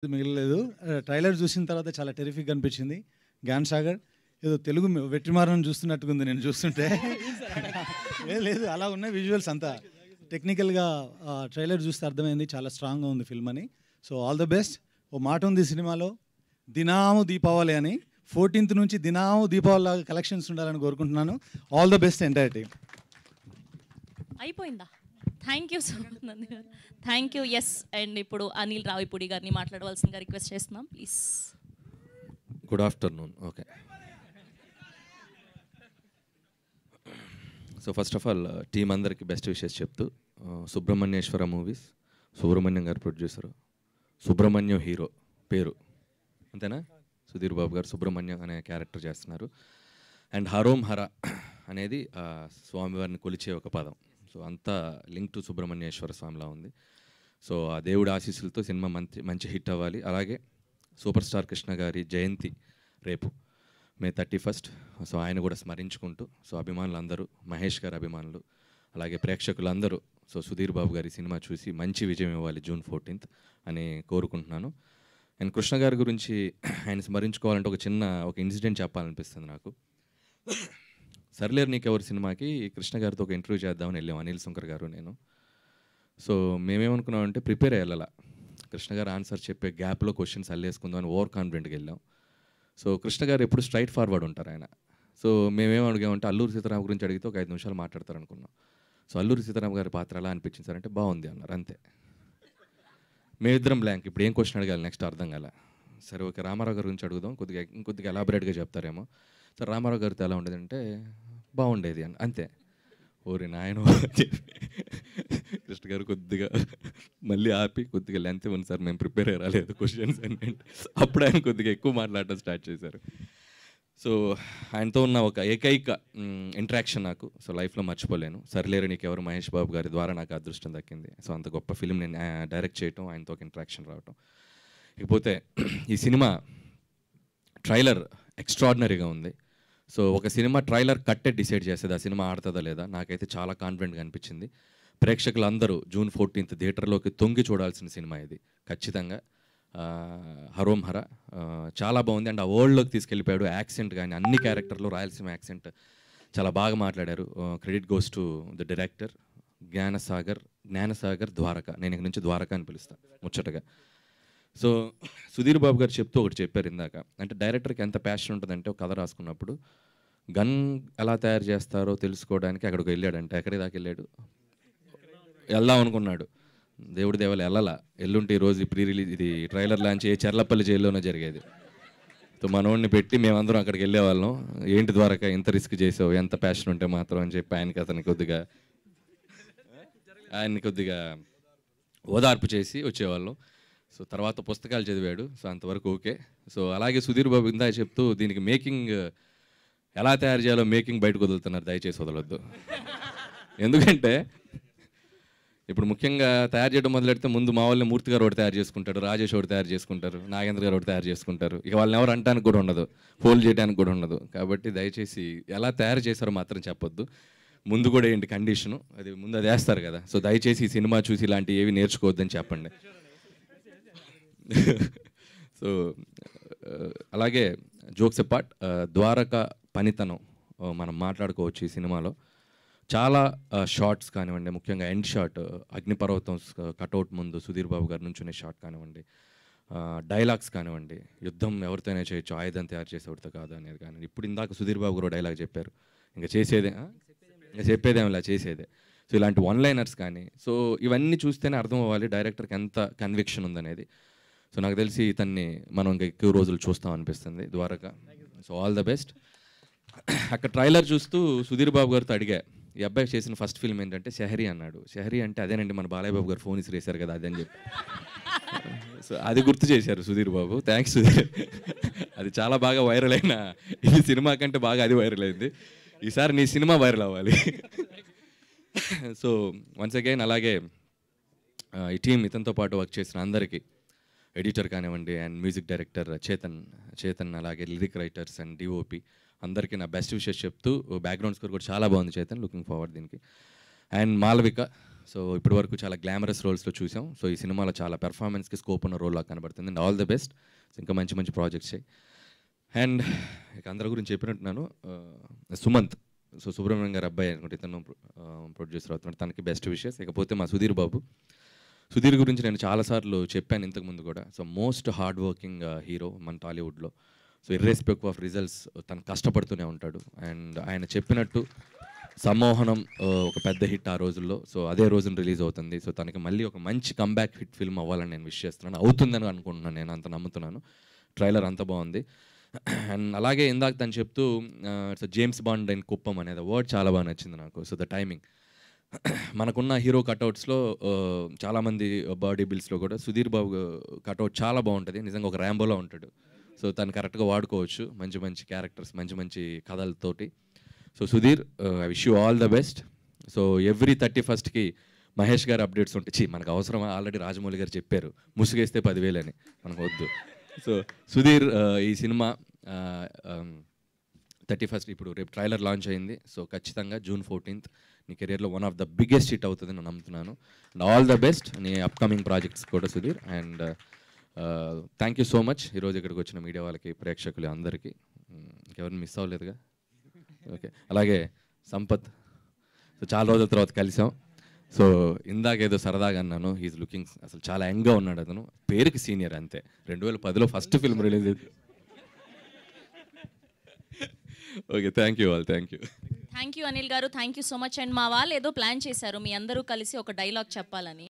మిగలలేదు. Trailer చూసిన తర్వాత చాలా టెరిఫిక్‌గా అనిపించింది. 'గ్యాన్ సాగర్' ఏదో తెలుగు వెట్రిమారన్ చూస్తున్నట్టుగా ఉంది నేను చూస్తుంటే. లేదు అలా ఉన్నాయి విజువల్స్ అంతా. టెక్నికల్‌గా ట్రైలర్ చూస్తే అర్థమైంది చాలా స్ట్రాంగ్‌గా ఉంది ఫిల్మ్ అని. So all the best. ఓ మాట ఉంది సినిమాలో, దినాము దీపావళి అని. 14th నుంచి దినాము దీపావళి లాగా కలెక్షన్స్ ఉండాలని కోరుకుంటున్నాను. All the best entire team. అయిపోయిందా? Thank you so much Nandi garu. Thank you. Yes, and ఇప్పుడు అనిల్ రావిపూడి గారిని మాట్లాడవలసిందిగా రిక్వెస్ట్ చేస్తున్నాం please. Good afternoon. Okay, so first of all team అందరికి బెస్ట్ విషెస్ చెప్తూ, సుబ్రహ్మణ్యేశ్వర మూవీస్, సుబ్రహ్మణ్యం గారు ప్రొడ్యూసరు, సుబ్రహ్మణ్యం హీరో పేరు అంతేనా, సుధీర్ బాబు గారు సుబ్రహ్మణ్యం అనే క్యారెక్టర్ చేస్తున్నారు. అండ్ హరోం హర అనేది స్వామివారిని కొలిచే ఒక పదం. సో అంతా లింక్ టు సుబ్రహ్మణ్యేశ్వర స్వామిలా ఉంది. సో ఆ దేవుడి ఆశీస్సులతో సినిమా మంచి హిట్ అవ్వాలి. అలాగే సూపర్ స్టార్ కృష్ణ గారి జయంతి రేపు May 31st. సో ఆయన కూడా స్మరించుకుంటూ, సో అభిమానులందరూ, మహేష్ గారి అభిమానులు, అలాగే ప్రేక్షకులందరూ సో సుధీర్ బాబు గారి సినిమా చూసి మంచి విజయం ఇవ్వాలి June 14th అని కోరుకుంటున్నాను. అండ్ కృష్ణ గారి గురించి ఆయన స్మరించుకోవాలంటే ఒక ఇన్సిడెంట్ చెప్పాలనిపిస్తుంది నాకు. సర్లేరు నీకెవరు సినిమాకి కృష్ణ గారితో ఒక ఇంటర్వ్యూ చేద్దామని వెళ్ళాం, అనిల్ శంకర్ గారు నేను. సో మేమేమనుకున్నామంటే ప్రిపేర్ అయ్యాల, కృష్ణ గారు ఆన్సర్ చెప్పే గ్యాప్లో క్వశ్చన్స్ అల్లేసుకుందాం అని ఓవర్ కాన్ఫిడెంట్గా వెళ్ళాం. సో కృష్ణ గారు ఎప్పుడు స్ట్రైట్ ఫార్వర్డ్ ఉంటారు ఆయన. సో మేమేం అడిగామంటే అల్లూరి సీతారాం గురించి అడిగితే ఒక 5 నిమిషాలు మాట్లాడతారు అనుకున్నాం. సో అల్లూరి సీతారాం గారి పాత్ర ఎలా అనిపించింది సార్ అంటే బాగుంది అన్నారు, అంతే. మేమిద్దరం బ్లాంక్, ఇప్పుడు ఏం క్వశ్చన్ అడగాలి నెక్స్ట్ అర్థం కాల. సరే ఓకే, రామారావు గారి గురించి అడుగుదాం, ఇంకొద్దిగా ఎలాబరేట్గా చెప్తారేమో. సార్ రామారావు గారితో ఎలా ఉండేది అంటే బాగుండేది అని, అంతే. ఓరి నాయన కృష్ణ గారు కొద్దిగా మళ్ళీ ఆపి కొద్దిగా లెంత్ ఉంది సార్, మేము ప్రిపేర్ అయ్యి రాలేదు క్వశ్చన్స్ అంటే, అప్పుడు ఆయన కొద్దిగా ఎక్కువ మాట్లాడటం స్టార్ట్ చేశారు. సో ఆయనతో ఉన్న ఒక ఏకైక ఇంటరాక్షన్ నాకు సో లైఫ్లో మర్చిపోలేను. సర్లేరు నీకెవరు మహేష్ బాబు గారి ద్వారా నాకు అదృష్టం దక్కింది. సో అంత గొప్ప ఫిలిం నేను డైరెక్ట్ చేయటం, ఆయనతో ఒక ఇంటరాక్షన్ రావటం. ఇకపోతే ఈ సినిమా ట్రైలర్ ఎక్స్ట్రాడినరీగా ఉంది. సో ఒక సినిమా ట్రైలర్ కట్టే డిసైడ్ చేసేది ఆ సినిమా ఆడుతుందా లేదా. నాకైతే చాలా కాన్ఫిడెంట్గా అనిపించింది. ప్రేక్షకులందరూ June 14th థియేటర్లోకి తొంగి చూడాల్సిన సినిమా ఇది ఖచ్చితంగా. హరోం హర చాలా బాగుంది. అండ్ ఆ వరల్డ్లోకి తీసుకెళ్ళిపోయాడు. యాక్సెంట్ కానీ అన్ని క్యారెక్టర్లు రాయలసీమ యాక్సెంట్ చాలా బాగా మాట్లాడారు. Credit goes to the director Gnanasagar Dwaraka. నేను ఇక నుంచి ద్వారక అని పిలుస్తాను ముచ్చటగా. సో సుధీర్ బాబు గారు చెప్తూ ఒకటి చెప్పారు ఇందాక, అంటే డైరెక్టర్కి ఎంత ప్యాషన్ ఉంటుందంటే ఒక కథ రాసుకున్నప్పుడు గన్ ఎలా తయారు చేస్తారో తెలుసుకోవడానికి అక్కడికి వెళ్ళాడంటే. ఎక్కడి దాకా వెళ్ళాడు, వెళ్దాం అనుకున్నాడు, దేవుడి దేవాలు వెళ్ళాలా. ఎల్లుంటే ఈరోజు ప్రీ రిలీజ్ ఇది ట్రైలర్ లాంచ్ చర్లపల్లి జైల్లోనే జరిగేది. సో మనోడిని పెట్టి మేమందరం అక్కడికి వెళ్ళేవాళ్ళం. ఏంటి ద్వారక ఇంత రిస్క్ చేసావు, ఎంత ప్యాషన్ ఉంటే మాత్రం అని చెప్పి ఆయనకి కొద్దిగా ఓదార్పు చేసి వచ్చేవాళ్ళం. సో తర్వాత పుస్తకాలు చదివాడు. సో అంతవరకు ఓకే. సో అలాగే సుధీర్ బాబు ఇందా చెప్తూ దీనికి మేకింగ్ ఎలా తయారు చేయాలో మేకింగ్ బయటకు వదులుతున్నారు, దయచేసి వదలొద్దు. ఎందుకంటే ఇప్పుడు ముఖ్యంగా తయారు చేయడం మొదలెడితే ముందు మా వాళ్ళని మూర్తి గారు ఒకటి తయారు చేసుకుంటాడు, రాజేష్ ఒకటి తయారు చేసుకుంటారు, నాగేంద్ర గారు ఒకటి తయారు చేసుకుంటారు. ఇక వాళ్ళని ఎవరు అంటానికి కూడా ఉండదు, ఫోల్డ్ చేయడానికి కూడా ఉండదు. కాబట్టి దయచేసి ఎలా తయారు చేశారో మాత్రం చెప్పొద్దు. ముందు కూడా ఏంటి కండిషను, ముందు అది వేస్తారు కదా. సో దయచేసి ఈ సినిమా చూసి ఇలాంటివి ఏవి నేర్చుకోవద్దని చెప్పండి. సో అలాగే జోక్స్ అపార్ట్, ద్వారక పనితనం మనం మాట్లాడుకోవచ్చు ఈ సినిమాలో. చాలా షార్ట్స్ కానివ్వండి, ముఖ్యంగా ఎండ్ షాట్ అగ్నిపర్వతం కటౌట్ ముందు సుధీర్ బాబు గారి నుంచునే షాట్ కానివ్వండి, డైలాగ్స్ కానివ్వండి, యుద్ధం ఎవరితోనే చేయొచ్చు ఆయుధం తయారు చేసేవాడితో కాదు అనేది కానీ. ఇప్పుడు ఇందాక సుధీర్ బాబు గారు డైలాగ్ చెప్పారు, ఇంకా చెప్పేదేమిలా చేసేదే. సో ఇలాంటి వన్ లైనర్స్ కానీ, సో ఇవన్నీ చూస్తేనే అర్థం అవ్వాలి డైరెక్టర్కి ఎంత కన్విక్షన్ ఉందనేది. సో నాకు తెలిసి ఇతన్ని మనం ఇంకా ఎక్కువ రోజులు చూస్తాం అనిపిస్తుంది Dwaraka. So all the best. అక్కడ ట్రైలర్ చూస్తూ సుధీర్ బాబు గారితో అడిగా, ఈ అబ్బాయి చేసిన ఫస్ట్ ఫిల్మ్ ఏంటంటే షహరీ అన్నాడు. షహరీ అంటే అదేనండి మన బాలయ్య బాబు గారు ఫోన్ ఇసిరేశారు కదా అదని చెప్పి. సో అది గుర్తు చేశారు సుధీర్ బాబు, థ్యాంక్స్ సుధీర్. అది చాలా బాగా వైరల్ అయిన ఈ సినిమా కంటే బాగా అది వైరల్ అయింది. ఈసారి నీ సినిమా వైరల్ అవ్వాలి. సో వన్స్ అగైన్ అలాగే ఈ టీం ఇతనితో పాటు వర్క్ చేసిన అందరికీ, ఎడిటర్ కానివ్వండి అండ్ మ్యూజిక్ డైరెక్టర్ చేతన్ అలాగే లిరిక్ రైటర్స్ అండ్ డిఓపి అందరికీ నా బెస్ట్ విషెస్ చెప్తూ, బ్యాక్గ్రౌండ్ స్కోర్ కూడా చాలా బాగుంది చేతన్, లుకింగ్ ఫార్వర్డ్ దీనికి. అండ్ మాలవిక సో ఇప్పటి వరకు చాలా గ్లామరస్ రోల్స్లో చూసాం. సో ఈ సినిమాలో చాలా పెర్ఫార్మెన్స్కి స్కోప్ ఉన్న రోల్ లాగా కనబడుతుంది. And all the best. ఇంకా మంచి మంచి ప్రాజెక్ట్స్ చేయి. అండ్ ఇక అందరి గురించి చెప్పినట్టున్నాను. సుమంత్, సో సుబ్రహ్మణ్యం గారి అబ్బాయి అనుకుంటే ఇతను ప్రొడ్యూసర్ అవుతున్నాడు, తనకి బెస్ట్ విషెస్. ఇకపోతే మా సుధీర్ బాబు, సుధీర్ గురించి నేను చాలాసార్లు చెప్పాను ఇంతకుముందు కూడా. So most hard working hero మన టాలీవుడ్లో. సో ఇర్రెస్పెక్ట్ ఆఫ్ రిజల్ట్స్ తను కష్టపడుతూనే ఉంటాడు. అండ్ ఆయన చెప్పినట్టు సమ్మోహనం ఒక పెద్ద హిట్ ఆ రోజుల్లో. సో అదే రోజున రిలీజ్ అవుతుంది. సో తనకి మళ్ళీ ఒక మంచి కంబ్యాక్ హిట్ ఫిల్మ్ అవ్వాలని నేను విష్ చేస్తున్నాను. అవుతుందని అనుకుంటున్నాను, నేను అంత నమ్ముతున్నాను. ట్రైలర్ అంత బాగుంది. అండ్ అలాగే ఇందాక తను చెప్తూ so James bond and Kuppam అనేది వర్డ్ చాలా బాగా నచ్చింది నాకు. సో ద టైమింగ్, మనకున్న హీరో కట్అవుట్స్లో చాలామంది బాడీ బిల్స్లో కూడా సుధీర్ బాబు కట్అవుట్ చాలా బాగుంటుంది. నిజంగా ఒక ర్యాంబోలో ఉంటాడు. సో తను కరెక్ట్గా వాడుకోవచ్చు మంచి మంచి క్యారెక్టర్స్, మంచి మంచి కథలతోటి. So Sudheer, I wish you all the best. So every 31st Mahesh garu updates ఉంటాయి. మనకు అవసరమా? ఆల్రెడీ రాజమౌళి గారు చెప్పారు, ముసుగేస్తే 10,000 అని, మనకు వద్దు. సో సుధీర్, ఈ సినిమా 31st ఇప్పుడు రేపు ట్రైలర్ లాంచ్ అయింది. సో ఖచ్చితంగా June 14th నీ కెరియర్లో one of the biggest hit అవుతుంది నేను నమ్ముతున్నాను. అండ్ ఆల్ ద బెస్ట్ నీ అప్కమింగ్ ప్రాజెక్ట్స్ కూడా Sudheer. And thank you so much ఈరోజు ఇక్కడికి వచ్చిన మీడియా వాళ్ళకి, ప్రేక్షకులు అందరికీ. ఇంకెవరిని మిస్ అవ్వలేదుగా? ఓకే. అలాగే సంపత్, సో చాలా రోజుల తర్వాత కలిసాం. సో ఇందాకేదో సరదాగా అన్నాను, హీఈస్ లుకింగ్ అసలు చాలా యంగ్గా ఉన్నాడు. అతను పేరుకి సీనియర్ అంతే. 2010లో ఫస్ట్ ఫిల్మ్ రిలీజ్ అయింది. Okay, thank you all. Thank you. Thank you Anil garu, thank you so much. And మా వాళ్ళు ఏదో ప్లాన్ చేశారు మీ అందరూ కలిసి ఒక డైలాగ్ చెప్పాలని.